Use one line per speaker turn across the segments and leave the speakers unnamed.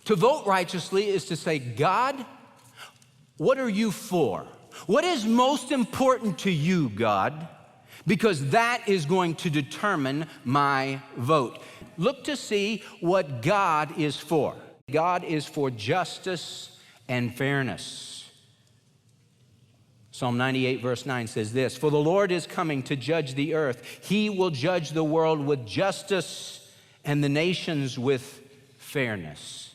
To vote righteously is to say, God, what are you for? What is most important to you, God? Because that is going to determine my vote. Look to see what God is for. God is for justice and fairness. Psalm 98 verse 9 says this, "For the Lord is coming to judge the earth. He will judge the world with justice and the nations with fairness."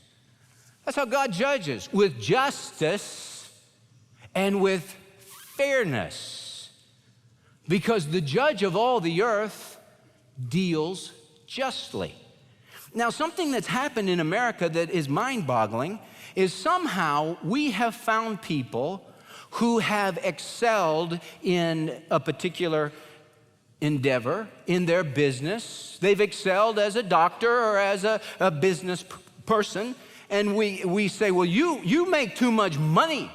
That's how God judges, with justice and with fairness. Because the judge of all the earth deals justly. Now, something that's happened in America that is mind-boggling is somehow we have found people who have excelled in a particular endeavor, in their business. They've excelled as a doctor or as a business person, and we say, well, you make too much money.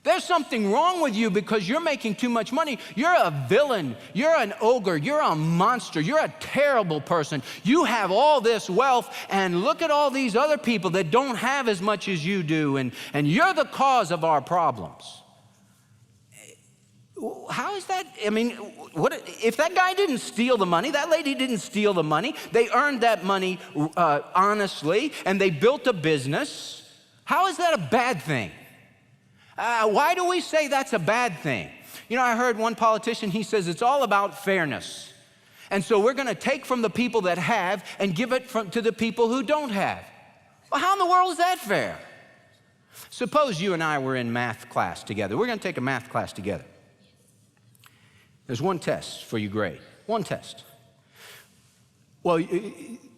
There's something wrong with you because you're making too much money. You're a villain. You're an ogre. You're a monster. You're a terrible person. You have all this wealth, and look at all these other people that don't have as much as you do, and you're the cause of our problems. How is that? I mean, what if that guy didn't steal the money, that lady didn't steal the money, they earned that money honestly, and they built a business. How is that a bad thing? Why do we say that's a bad thing? You know, I heard one politician, he says it's all about fairness. And so we're going to take from the people that have and give it to the people who don't have. Well, how in the world is that fair? Suppose you and I were in math class together. We're going to take a math class together. There's one test for your grade, one test. Well,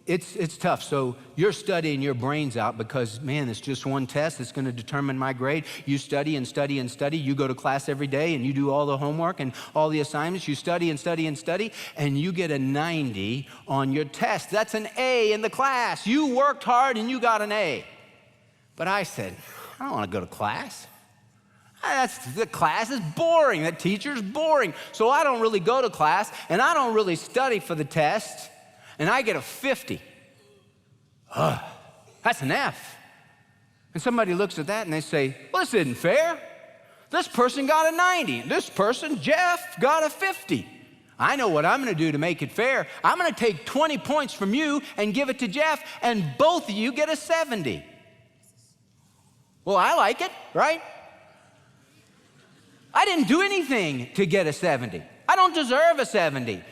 it's tough. So you're studying your brains out because, man, it's just one test. It's going to determine my grade. You study and study and study. You go to class every day and you do all the homework and all the assignments. You study and study and study, and you get a 90 on your test. That's an A in the class. You worked hard and you got an A. But I said, I don't want to go to class. The class is boring. The teacher's boring. So I don't really go to class, and I don't really study for the test. And I get a 50. That's an F. And somebody looks at that and they say, well, this isn't fair. This person got a 90. This person, Jeff, got a 50. I know what I'm going to do to make it fair. I'm going to take 20 points from you and give it to Jeff, and both of you get a 70. Well, I like it, right? I didn't do anything to get a 70. I don't deserve a 70.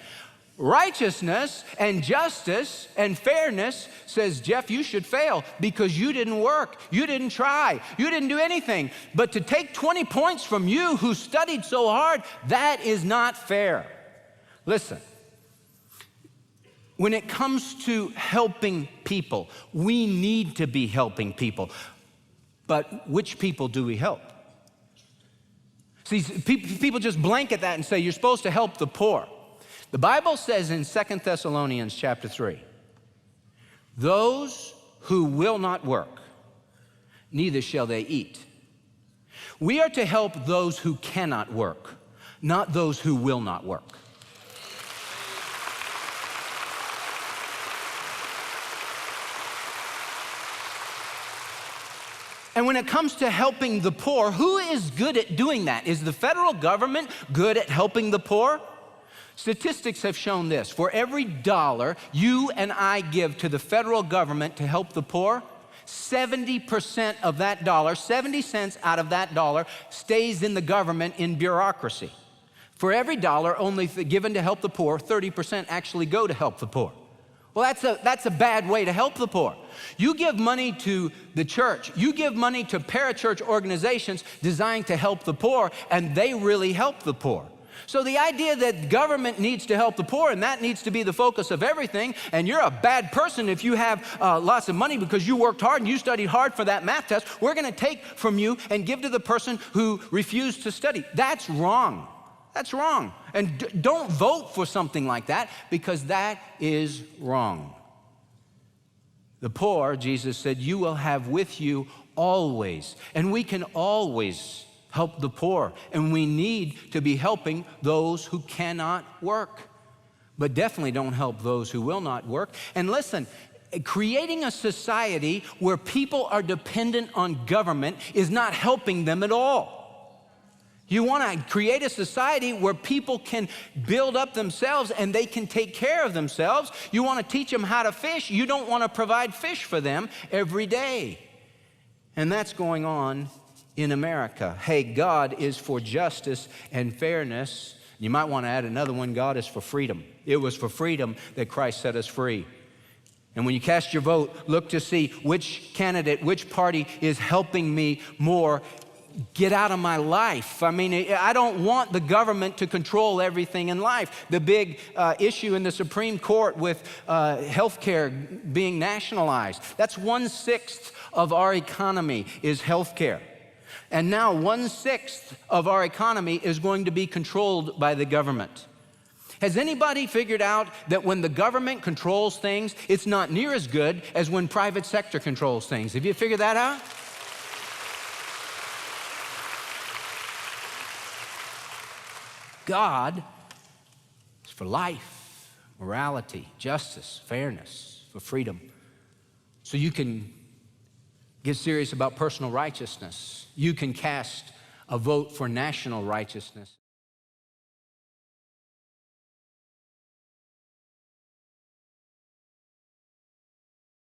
Righteousness and justice and fairness says, Jeff, you should fail because you didn't work, you didn't try, you didn't do anything. But to take 20 points from you who studied so hard, that is not fair. Listen, when it comes to helping people, we need to be helping people. But which people do we help? See, people just blanket that and say, you're supposed to help the poor. The Bible says in 2 Thessalonians chapter 3, those who will not work, neither shall they eat. We are to help those who cannot work, not those who will not work. And when it comes to helping the poor, who is good at doing that? Is the federal government good at helping the poor? Statistics have shown this. For every dollar you and I give to the federal government to help the poor, 70% of that dollar, 70 cents out of that dollar, stays in the government in bureaucracy. For every dollar only given to help the poor, 30% actually go to help the poor. Well, that's a bad way to help the poor. You give money to the church, you give money to parachurch organizations designed to help the poor, and they really help the poor. So the idea that government needs to help the poor and that needs to be the focus of everything, and you're a bad person if you have lots of money because you worked hard and you studied hard for that math test, we're going to take from you and give to the person who refused to study. That's wrong. That's wrong. And don't vote for something like that because that is wrong. The poor, Jesus said, you will have with you always. And we can always help the poor. And we need to be helping those who cannot work. But definitely don't help those who will not work. And listen, creating a society where people are dependent on government is not helping them at all. You want to create a society where people can build up themselves and they can take care of themselves. You want to teach them how to fish. You don't want to provide fish for them every day. And that's going on in America. Hey, God is for justice and fairness. You might want to add another one. God is for freedom. It was for freedom that Christ set us free. And when you cast your vote, look to see which candidate, which party is helping me more get out of my life. I mean, I don't want the government to control everything in life. The big issue in the Supreme Court with health care being nationalized, that's 1/6 of our economy is health care. And now 1/6 of our economy is going to be controlled by the government. Has anybody figured out that when the government controls things, it's not near as good as when private sector controls things? Have you figured that out? God is for life, morality, justice, fairness, for freedom. So you can get serious about personal righteousness. You can cast a vote for national righteousness.